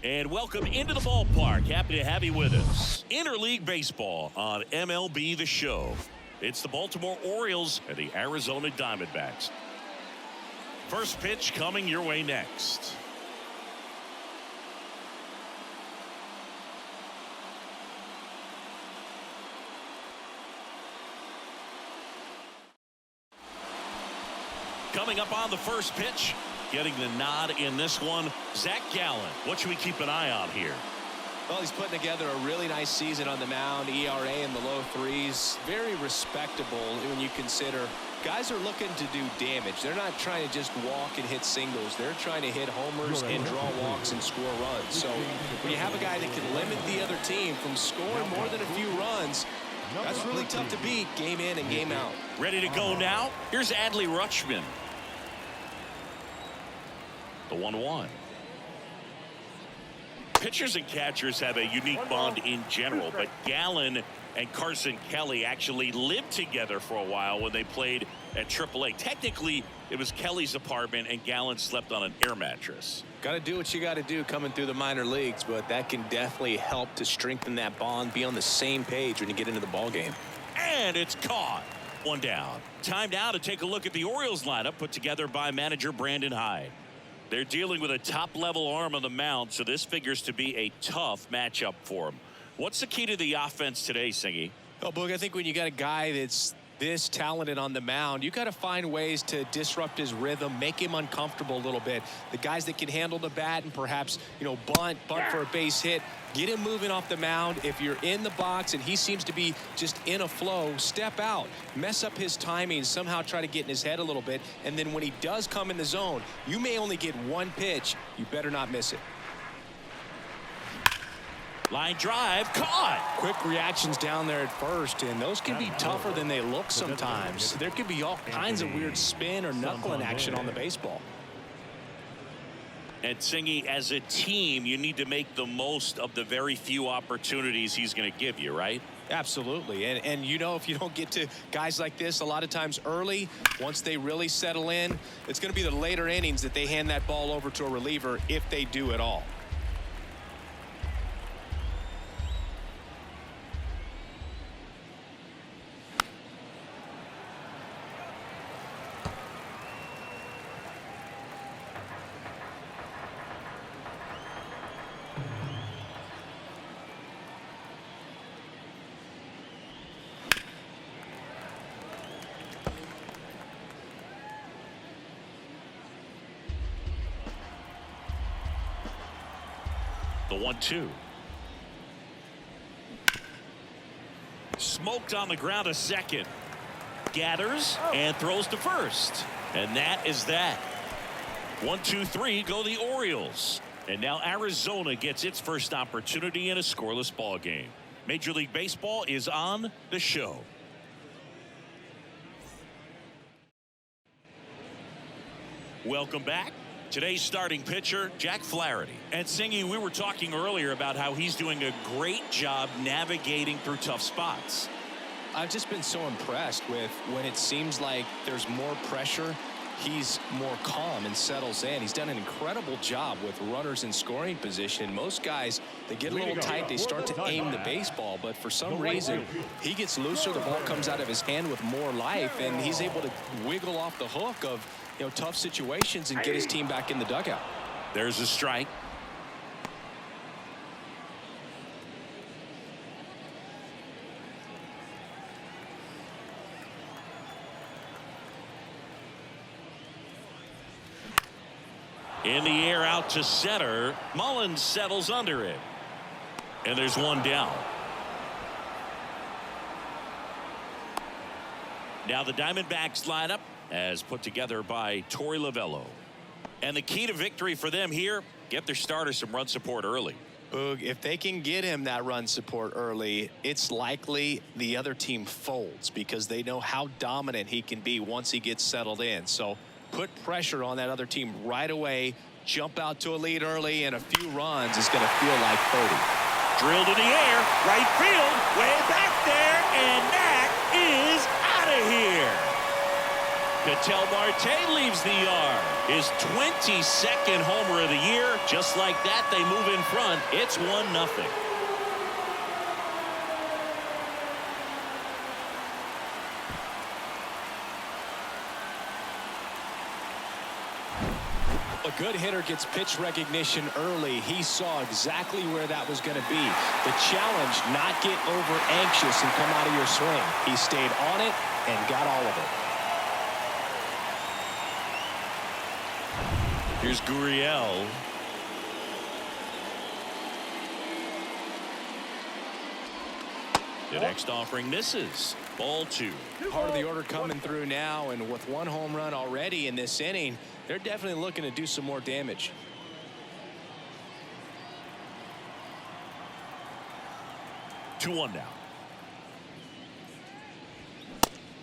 And welcome into the ballpark. Happy to have you with us. Interleague baseball on MLB The Show. It's the Baltimore Orioles and the Arizona Diamondbacks. First pitch coming your way next. Coming up on the first pitch, getting the nod in this one, Zach Gallen. What should we keep an eye on here? Well, he's putting together a really nice season on the mound. ERA in the low threes. Very respectable when you consider guys are looking to do damage. They're not trying to just walk and hit singles. They're trying to hit homers and draw walks and score runs. So when you have a guy that can limit the other team from scoring more than a few runs, that's really tough to beat game in and game out. Ready to go now? Here's Adley Rutschman. The 1-1. Pitchers and catchers have a unique bond in general, but Gallen and Carson Kelly actually lived together for a while when they played at AAA. Technically, it was Kelly's apartment and Gallen slept on an air mattress. Got to do what you got to do coming through the minor leagues, but that can definitely help to strengthen that bond, be on the same page when you get into the ball game. And it's caught. One down. Time now to take a look at the Orioles lineup put together by manager Brandon Hyde. They're dealing with a top-level arm on the mound, so this figures to be a tough matchup for them. What's the key to the offense today, Singy? Oh, Boog, I think when you got a guy that's this talented on the mound, you got to find ways to disrupt his rhythm, make him uncomfortable a little bit. The guys that can handle the bat and perhaps, bunt for a base hit, get him moving off the mound. If you're in the box and he seems to be just in a flow, step out, mess up his timing, somehow try to get in his head a little bit. And then when he does come in the zone, you may only get one pitch. You better not miss it. Line drive, caught. Quick reactions down there at first, and those can be tougher than they look sometimes. There could be all kinds of weird spin or knuckling action on the baseball. And Singy, as a team, you need to make the most of the very few opportunities he's going to give you, right? Absolutely. And if you don't get to guys like this a lot of times early, once they really settle in, it's going to be the later innings that they hand that ball over to a reliever if they do at all. The 1-2. Smoked on the ground a second. Gathers and throws to first. And that is that. 1-2-3 go the Orioles. And now Arizona gets its first opportunity in a scoreless ball game. Major League Baseball is on the show. Welcome back. Today's starting pitcher, Jack Flaherty. And Singy, we were talking earlier about how he's doing a great job navigating through tough spots. I've just been so impressed with when it seems like there's more pressure, he's more calm and settles in. He's done an incredible job with runners in scoring position. Most guys, they get a little tight, they start to aim the baseball, but for some reason, he gets looser, the ball comes out of his hand with more life, and he's able to wiggle off the hook of tough situations and get his team back in the dugout. There's a strike. In the air out to center. Mullins settles under it. And there's one down. Now the Diamondbacks lineup as put together by Torey Lovullo. And the key to victory for them here, get their starter some run support early. Boog, if they can get him that run support early, it's likely the other team folds because they know how dominant he can be once he gets settled in. So put pressure on that other team right away, jump out to a lead early, and a few runs is going to feel like 30. Drilled in the air, right field, way back there, and that is out of here. Ketel Marte leaves the yard. His 22nd homer of the year. Just like that, they move in front. It's 1-0. A good hitter gets pitch recognition early. He saw exactly where that was going to be. The challenge, not get over anxious and come out of your swing. He stayed on it and got all of it. Here's Gurriel. The next offering misses. Ball 2. Part of the order coming through now, and with 1 home run already in this inning, they're definitely looking to do some more damage. 2-1 now.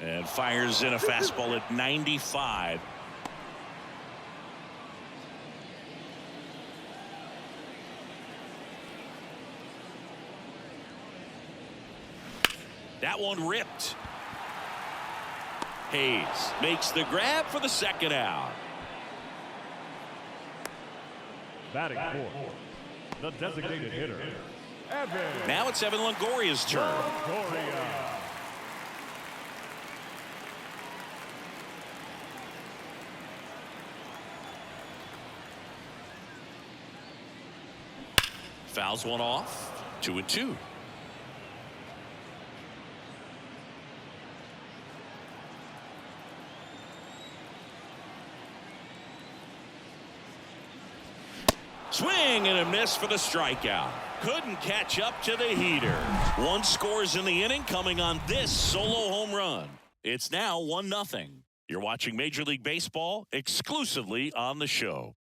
And fires in a fastball at 95. That one ripped. Hayes makes the grab for the second out. Batting fourth, the designated hitter, Evan. Now it's Evan Longoria's turn. Longoria. Fouls one off. 2-2. Swing and a miss for the strikeout. Couldn't catch up to the heater. 1 scores in the inning coming on this solo home run. It's now 1-0. You're watching Major League Baseball exclusively on the show.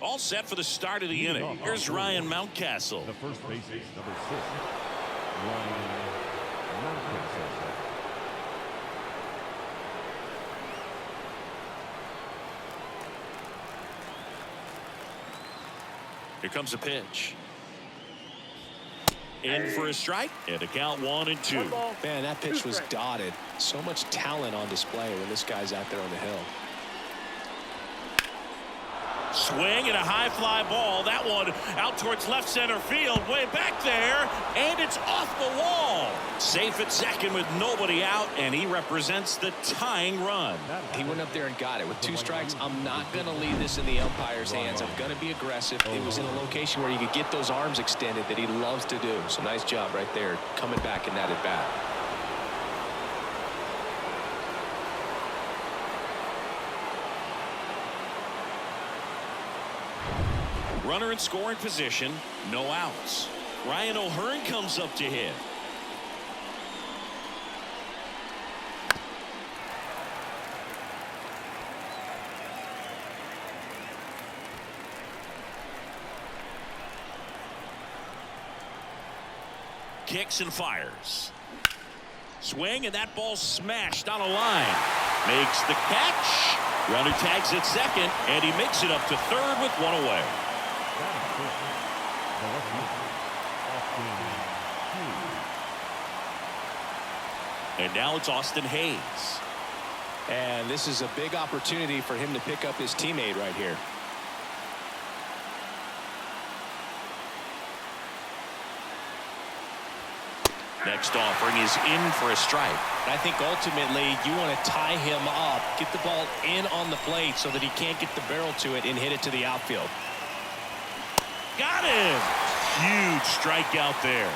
All set for the start of the inning. Here's Ryan Mountcastle. The first baseman, number 6, Ryan Mountcastle. Here comes a pitch. In for a strike, and a count 1-2. Man, that pitch was dotted. So much talent on display when this guy's out there on the hill. Swing and a high fly ball. That one out towards left center field, way back there, and it's off the wall. Safe at second with nobody out, and he represents the tying run. He went up there and got it. With 2 strikes, I'm not going to leave this in the umpire's hands. I'm going to be aggressive. It was in a location where you could get those arms extended that he loves to do. So nice job right there, coming back in that at bat. Runner in scoring position, no outs. Ryan O'Hearn comes up to hit. Kicks and fires. Swing, and that ball smashed on a line. Makes the catch. Runner tags at second, and he makes it up to third with 1 away. And now it's Austin Hayes. And this is a big opportunity for him to pick up his teammate right here. Next offering is in for a strike. I think ultimately you want to tie him up, get the ball in on the plate so that he can't get the barrel to it and hit it to the outfield. Got him. Huge strikeout there.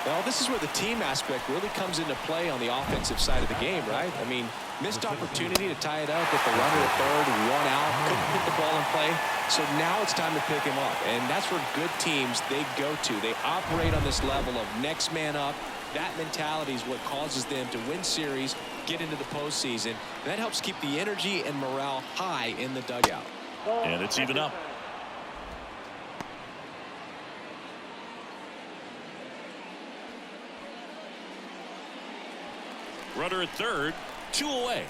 Well, this is where the team aspect really comes into play on the offensive side of the game, right? I mean, missed opportunity to tie it up with the runner at third, 1 out, couldn't hit the ball in play. So now it's time to pick him up, and that's where good teams, they go to. They operate on this level of next man up. That mentality is what causes them to win series, get into the postseason. And that helps keep the energy and morale high in the dugout. And it's even up. Runner at third, 2 away.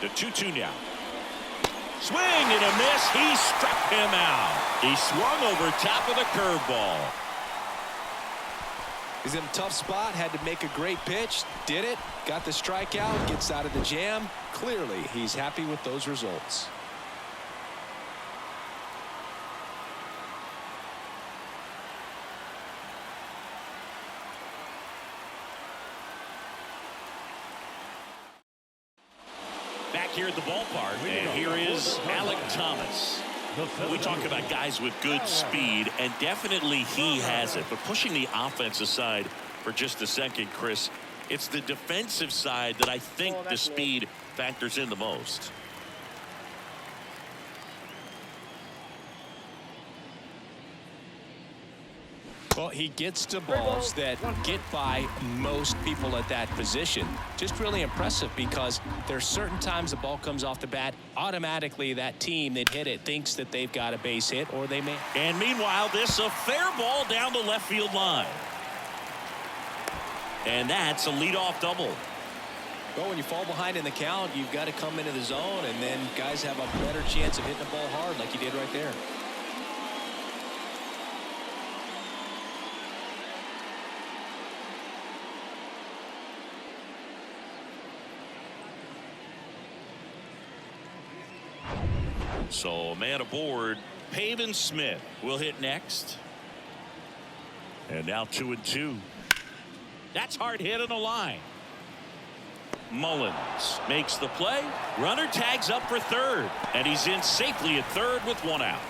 The 2-2 now. Swing and a miss. He struck him out. He swung over top of the curveball. He's in a tough spot. Had to make a great pitch. Did it. Got the strikeout. Gets out of the jam. Clearly, he's happy with those results. Back here at the ballpark, and here is Alec Thomas. We talk about guys with good speed, and definitely he has it. But pushing the offense aside for just a second, Chris, it's the defensive side that I think the speed factors in the most. Well, he gets to balls that get by most people at that position. Just really impressive because there's certain times the ball comes off the bat, automatically that team that hit it thinks that they've got a base hit, or they may. And meanwhile, this a fair ball down the left field line. And that's a leadoff double. Well, when you fall behind in the count, you've got to come into the zone, and then guys have a better chance of hitting the ball hard like you did right there. So a man aboard. Pavin Smith will hit next. And now 2-2. That's hard hit on the line. Mullins makes the play. Runner tags up for third. And he's in safely at third with one out.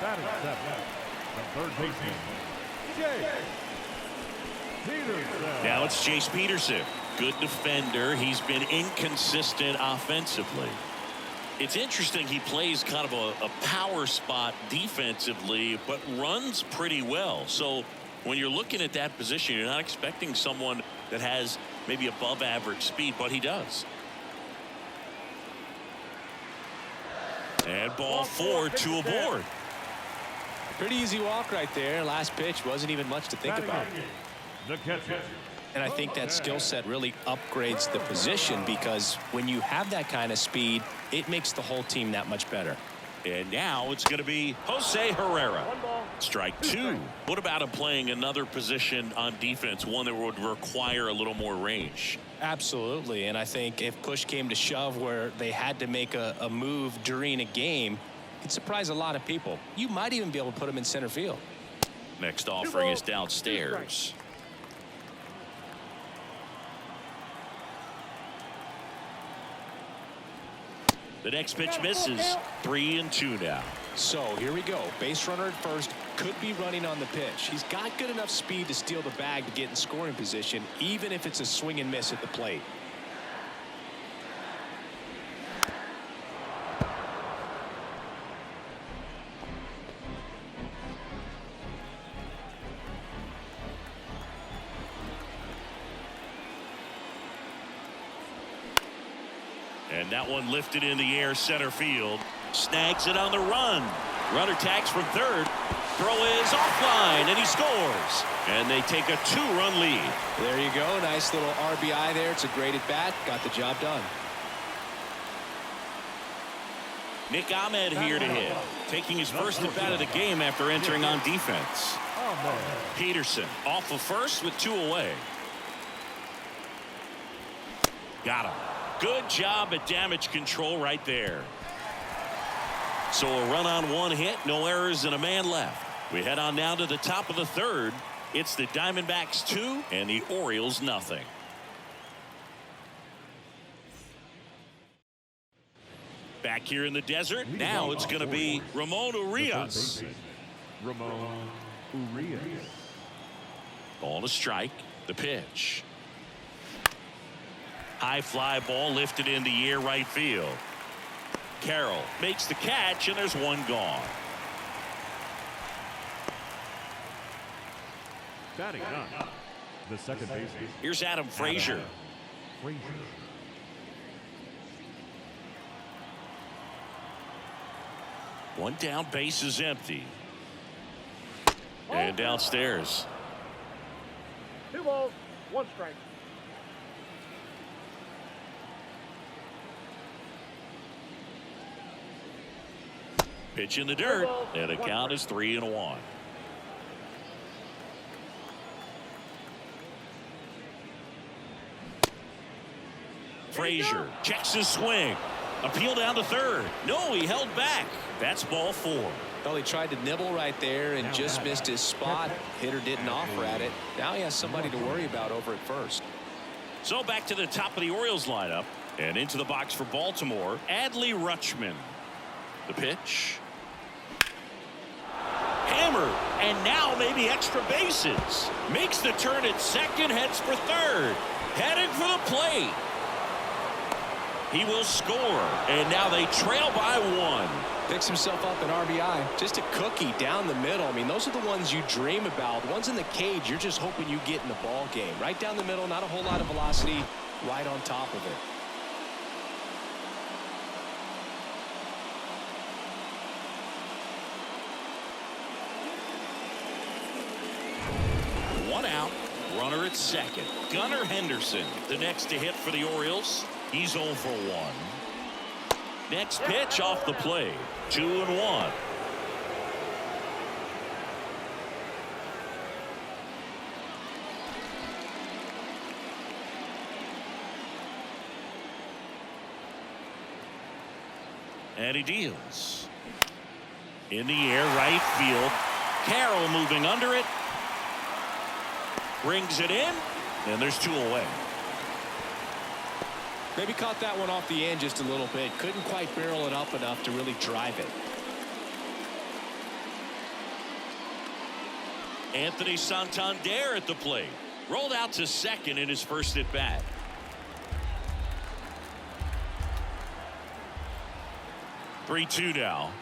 Batting seventh, the third baseman, Jace Peterson. Now it's Jace Peterson. Good defender. He's been inconsistent offensively. It's interesting he plays kind of a power spot defensively, but runs pretty well. So when you're looking at that position, you're not expecting someone that has maybe above average speed, but he does. And ball 4, 2 aboard. Pretty easy walk right there. Last pitch wasn't even much to think about. The catcher. And I think that skill set really upgrades the position because when you have that kind of speed, it makes the whole team that much better. And now it's going to be Jose Herrera. Strike 2. What about him playing another position on defense, one that would require a little more range? Absolutely. And I think if push came to shove where they had to make a move during a game, it'd surprise a lot of people. You might even be able to put him in center field. Next offering is downstairs. The next pitch misses. 3-2 now. So here we go. Base runner at first, could be running on the pitch. He's got good enough speed to steal the bag to get in scoring position, even if it's a swing and miss at the plate. And that one lifted in the air center field. Snags it on the run. Runner tags from third. Throw is offline and he scores. And they take a 2-run lead. There you go. Nice little RBI there. It's a great at bat. Got the job done. Nick Ahmed here to hit. Taking his first at bat of the game after entering on defense. Peterson off of first with 2 away. Got him. Good job at damage control right there. So a run on 1 hit, no errors, and a man left. We head on now to the top of the third. It's the Diamondbacks 2 and the Orioles nothing. Back here in the desert, now it's going to be Ramon Urias. Ramon Urias. Ball to strike. The pitch. High fly ball lifted in the air right field. Carroll makes the catch, and there's one gone. Batting ninth, the second baseman. Here's Adam Frazier. Frazier. One down, base is empty. And downstairs. 2 balls, 1 strike. Pitch in the dirt, and the count is 3-1. Frazier checks his swing. Appeal down to third. No, he held back. That's ball 4. Well, he tried to nibble right there and just missed his spot. Hitter didn't offer at it. Now he has somebody to worry about over at first. So back to the top of the Orioles lineup. And into the box for Baltimore, Adley Rutschman. The pitch. Hammered. And now maybe extra bases. Makes the turn at second, heads for third. Headed for the plate. He will score. And now they trail by 1. Picks himself up an RBI. Just a cookie down the middle. I mean, those are the ones you dream about. The ones in the cage, you're just hoping you get in the ball game. Right down the middle, not a whole lot of velocity. Right on top of it. One out. Runner at second. Gunnar Henderson, the next to hit for the Orioles. He's 0 for 1. Next pitch off the plate. 2-1. And he deals. In the air, right field. Carroll moving under it. Brings it in. And there's 2 away. Maybe caught that one off the end just a little bit. Couldn't quite barrel it up enough to really drive it. Anthony Santander at the plate. Rolled out to second in his first at bat. Three-2 now.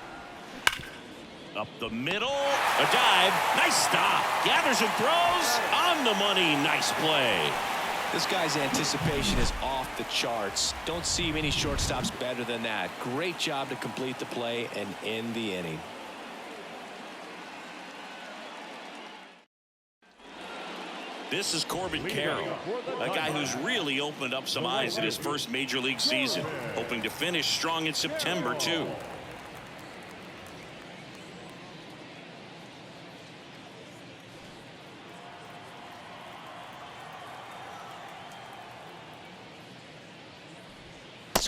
Up the middle. A dive. Nice stop. Gathers and throws. On the money. Nice play. This guy's anticipation is off the charts. Don't see many shortstops better than that. Great job to complete the play and end the inning. This is Corbin Carroll, a guy who's really opened up some eyes in his first major league season, hoping to finish strong in September too.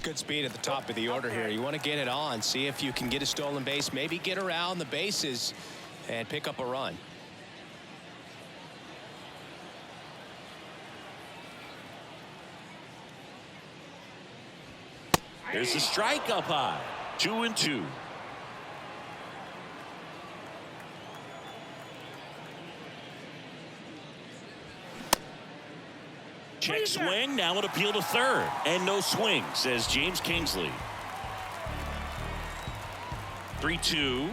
Good speed at the top of the order here. You want to get it on, see if you can get a stolen base, maybe get around the bases and pick up a run. There's a strike up high. 2-2. Check swing. Now an appeal to third. And no swing, says James Kingsley. 3-2.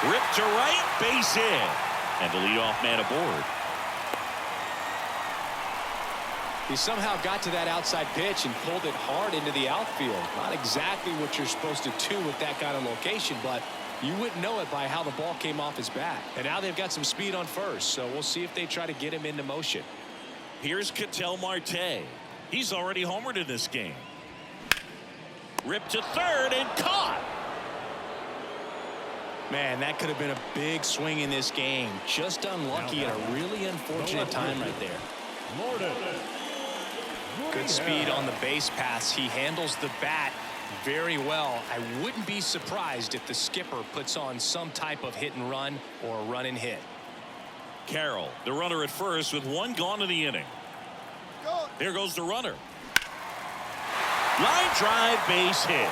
Ripped to right. Base hit. And the leadoff man aboard. He somehow got to that outside pitch and pulled it hard into the outfield. Not exactly what you're supposed to do with that kind of location, but you wouldn't know it by how the ball came off his bat. And now they've got some speed on first, so we'll see if they try to get him into motion. Here's Ketel Marte. He's already homered in this game. Ripped to third and caught. Man, that could have been a big swing in this game. Just unlucky at a really unfortunate time right there. Good speed on the base pass. He handles the bat very well. I wouldn't be surprised if the skipper puts on some type of hit and run or a run and hit. Carroll, the runner at first with 1 gone in the inning. Here goes the runner. Line drive, base hit.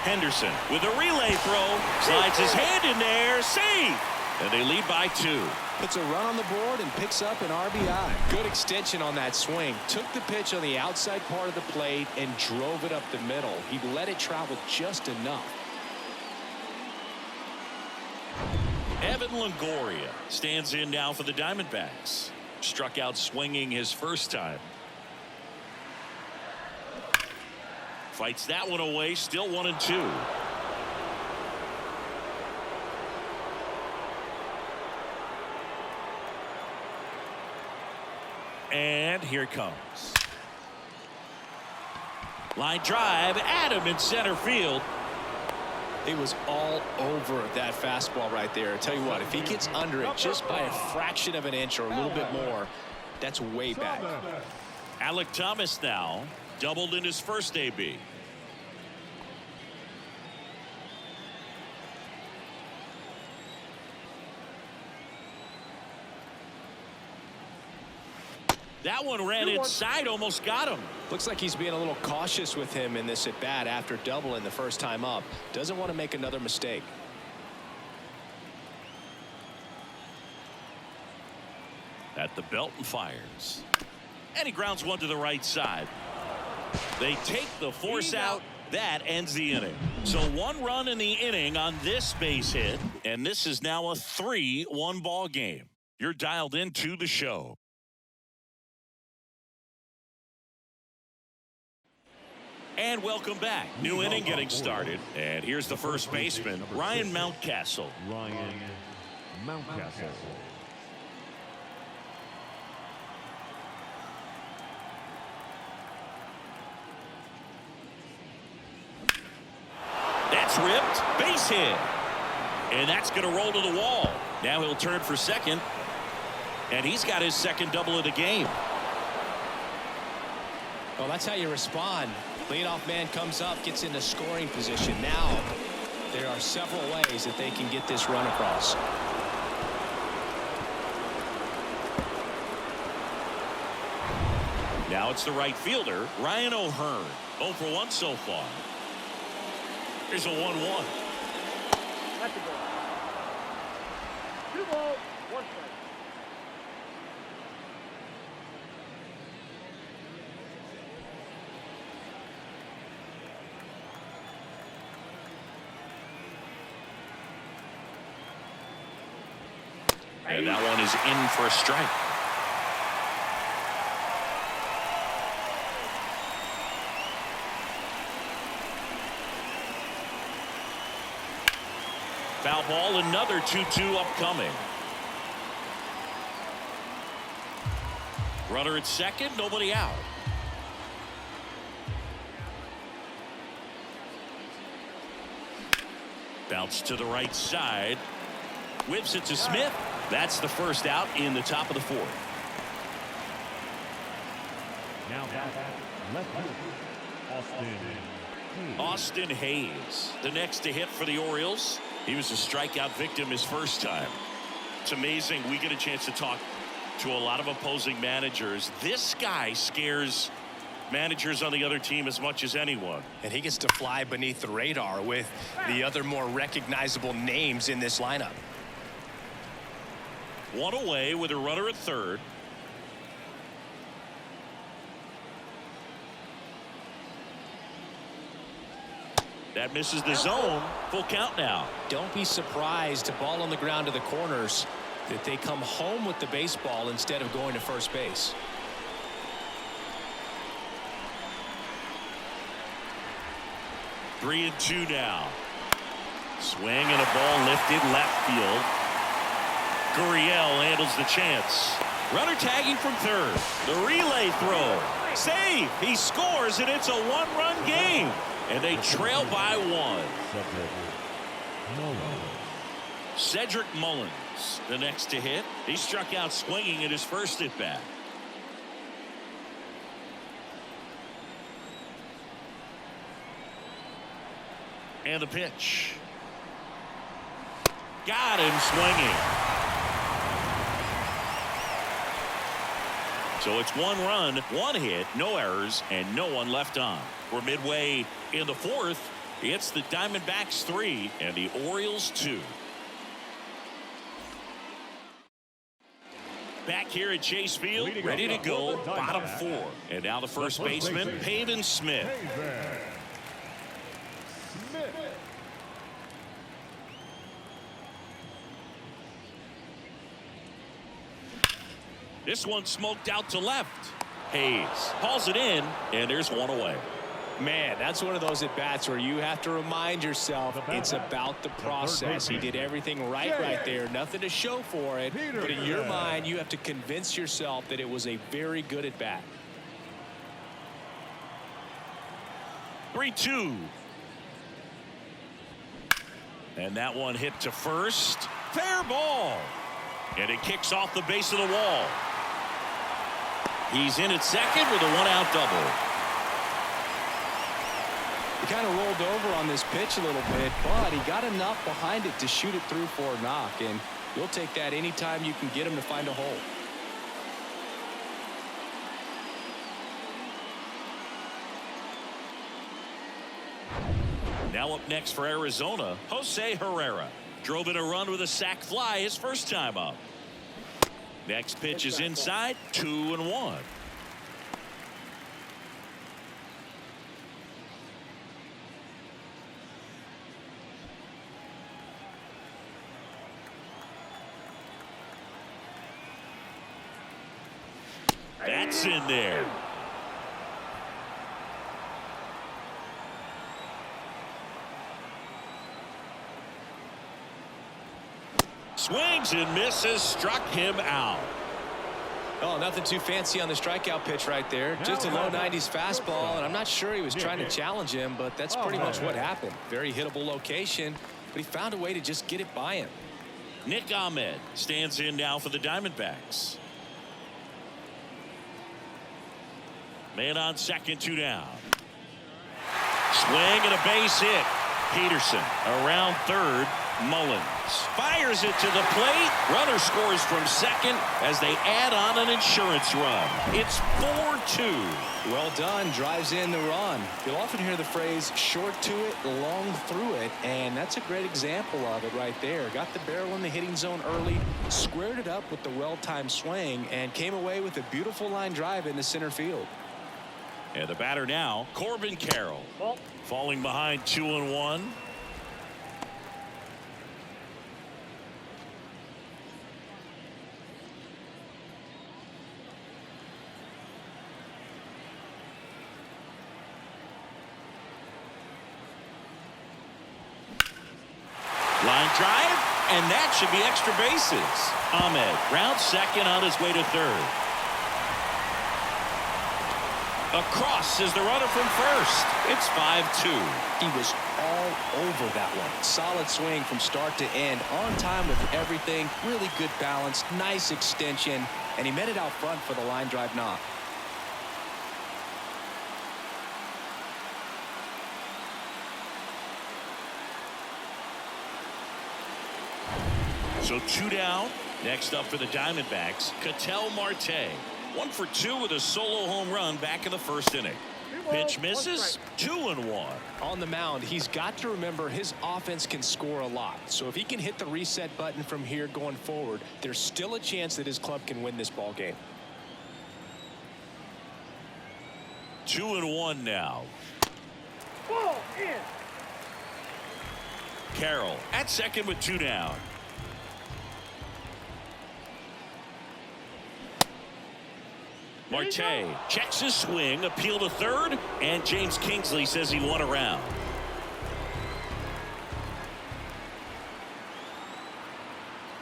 Henderson with a relay throw. Slides his hand in there. Safe. And they lead by 2. Puts a run on the board and picks up an RBI. Good extension on that swing. Took the pitch on the outside part of the plate and drove it up the middle. He let it travel just enough. Evan Longoria stands in now for the Diamondbacks. Struck out swinging his first time. Fights that one away. Still 1-2. And here it comes. Line drive, at him in center field. He was all over that fastball right there. I tell you what, if he gets under it just by a fraction of an inch or a little bit more, that's way back. Alec Thomas now doubled in his first AB. That one ran inside, almost got him. Looks like he's being a little cautious with him in this at bat after doubling the first time up. Doesn't want to make another mistake. At the belt and fires. And he grounds one to the right side. They take the force out. That ends the inning. So 1 run in the inning on this base hit. And this is now a 3-1 ball game. You're dialed into the show. And welcome back. New inning getting started. And here's the first baseman, Ryan Mountcastle. Ryan Mountcastle. That's ripped. Base hit. And that's going to roll to the wall. Now he'll turn for second. And he's got his second double of the game. Well, that's how you respond. Leadoff man comes up, gets into scoring position. Now there are several ways that they can get this run across. Now it's the right fielder, Ryan O'Hearn. 0 for 1 so far. Here's a 1-1. That's a ball. 2 balls, 1 strike. And that one is in for a strike. Foul ball, another 2-2 upcoming. Runner at second, nobody out. Bounce to the right side. Whips it to Smith. That's the first out in the top of the 4th. Now back, left field, Austin Hayes, the next to hit for the Orioles. He was a strikeout victim his first time. It's amazing. We get a chance to talk to a lot of opposing managers. This guy scares managers on the other team as much as anyone. And he gets to fly beneath the radar with the other more recognizable names in this lineup. 1 away with a runner at third. That misses the zone. Full count now. Don't be surprised to ball on the ground to the corners that they come home with the baseball instead of going to first base. Three and two now. Swing and a ball lifted left field. Gurriel handles the chance. Runner tagging from third. The relay throw. Save. He scores, and it's a 1-run game. And they trail by 1. Cedric Mullins, the next to hit. He struck out swinging at his first at bat. And the pitch. Got him swinging. So it's 1 run, 1 hit, no errors, and no one left on. We're midway in the 4th. It's the Diamondbacks 3 and the Orioles 2. Back here at Chase Field, ready to go, bottom 4. And now the first baseman, Pavin Smith. This one smoked out to left. Hayes hauls it in, and there's 1 away. Man, that's one of those at bats where you have to remind yourself it's about the process. He did everything right there. Nothing to show for it. But in your mind, you have to convince yourself that it was a very good at bat. 3-2. And that one hit to first. Fair ball. And it kicks off the base of the wall. He's in at second with a one-out double. He kind of rolled over on this pitch a little bit, but he got enough behind it to shoot it through for a knock, and you'll take that anytime you can get him to find a hole. Now up next for Arizona, Jose Herrera. Drove in a run with a sac fly his first time up. Next pitch is inside, 2-1. That's in there. Swings and misses, struck him out. Oh, nothing too fancy on the strikeout pitch right there. Just a low 90s fastball, and I'm not sure he was trying to challenge him, but that's pretty much what happened. Very hittable location, but he found a way to just get it by him. Nick Ahmed stands in now for the Diamondbacks. Man on second, 2 down. Swing and a base hit. Peterson around third. Mullins fires it to the plate. Runner scores from second as they add on an insurance run. It's 4-2. Well done. Drives in the run. You'll often hear the phrase short to it, long through it, and that's a great example of it right there. Got the barrel in the hitting zone early, squared it up with the well-timed swing, and came away with a beautiful line drive into center field. And the batter now, Corbin Carroll. Falling behind 2-1. Line drive, and that should be extra bases. Ahmed rounds second on his way to third. Across is the runner from first. It's 5-2. He was all over that one. Solid swing from start to end. On time with everything. Really good balance. Nice extension. And he met it out front for the line drive knock. So 2 down. Next up for the Diamondbacks, Ketel Marte. 1 for 2 with a solo home run back in the first inning. Pitch misses, 2-1. On the mound, he's got to remember his offense can score a lot. So if he can hit the reset button from here going forward, there's still a chance that his club can win this ball game. 2-1 now. Ball in. Carroll at second with 2 down. Marte checks his swing, appeal to third, and James Kingsley says he won a round.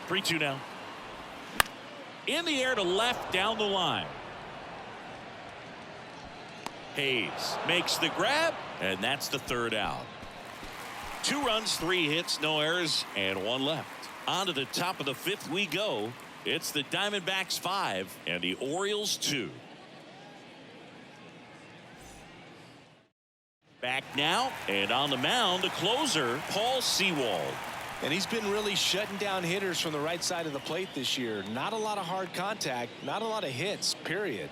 3-2 now. In the air to left down the line. Hayes makes the grab, and that's the third out. 2 runs, 3 hits, no errors, and 1 left. On to the top of the 5th we go. It's the Diamondbacks 5 and the Orioles 2. Back now, and on the mound, the closer, Paul Sewald. And he's been really shutting down hitters from the right side of the plate this year. Not a lot of hard contact, not a lot of hits, period.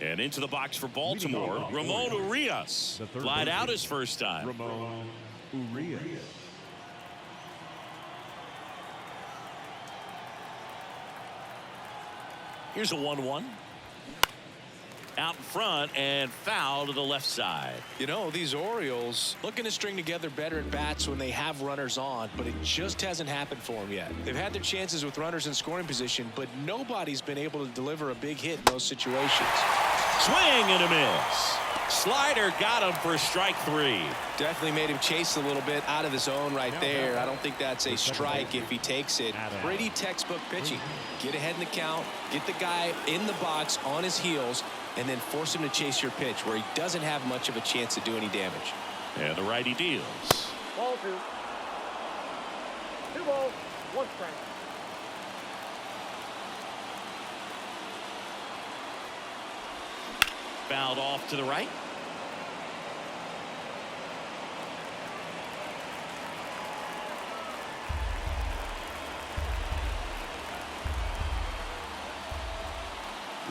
And into the box for Baltimore, Ramon Urias. Flied out his first time. Ramon Urias. Here's a 1-1. Out in front and foul to the left side. You know, these Orioles looking to string together better at bats when they have runners on, but it just hasn't happened for them yet. They've had their chances with runners in scoring position, but nobody's been able to deliver a big hit in those situations. Swing and a miss. Slider got him for strike 3. Definitely made him chase a little bit out of the zone right there. I don't think that's a strike if he takes it. Pretty textbook pitching. Get ahead in the count, get the guy in the box on his heels, and then force him to chase your pitch where he doesn't have much of a chance to do any damage. And the righty deals. Ball 2. 2 balls, 1 strike. Fouled off to the right.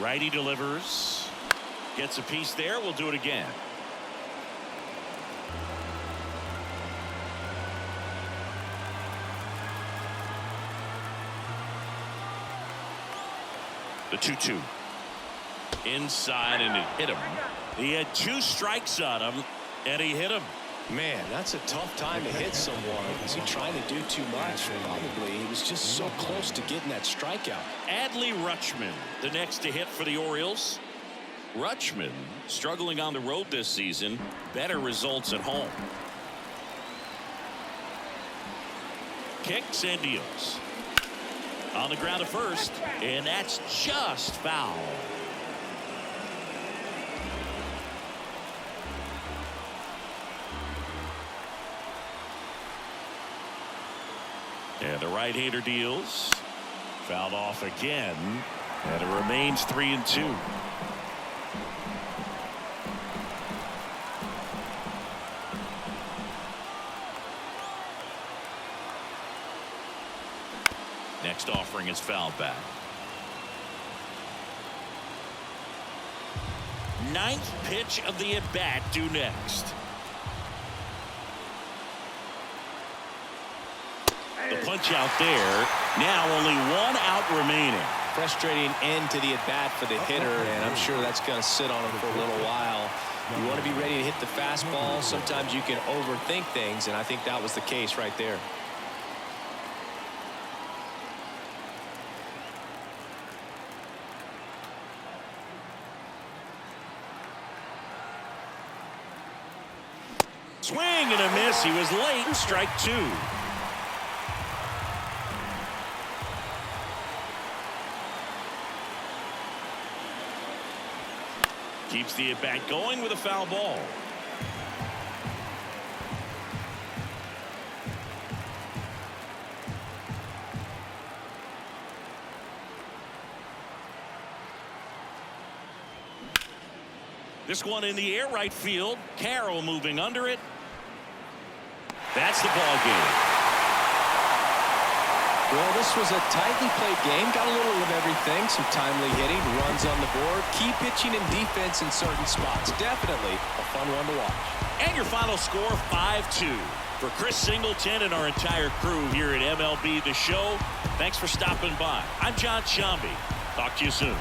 Righty delivers. Gets a piece there. We'll do it again. The 2-2. Inside, and it hit him. He had 2 strikes on him, and he hit him. Man, that's a tough time to hit someone. Is he trying to do too much? Probably. He was just so close to getting that strikeout. Adley Rutschman, the next to hit for the Orioles. Rutschman struggling on the road this season. Better results at home. Kicks and deals. On the ground at first, and that's just foul. And the right-hander deals. Fouled off again, and it remains 3-2. Next offering is fouled back. 9th pitch of the at-bat due next. The punch out there. Now only 1 out remaining. Frustrating end to the at-bat for the hitter, and I'm sure that's going to sit on him for a little while. You want to be ready to hit the fastball. Sometimes you can overthink things, and I think that was the case right there. Swing and a miss. He was late. Strike 2. Keeps the at-bat going with a foul ball. This one in the air, right field. Carroll moving under it. That's the ball game. Well, this was a tightly played game. Got a little of everything. Some timely hitting, runs on the board, key pitching and defense in certain spots. Definitely a fun one to watch. And your final score, 5-2. For Chris Singleton and our entire crew here at MLB The Show, thanks for stopping by. I'm John Shambi. Talk to you soon.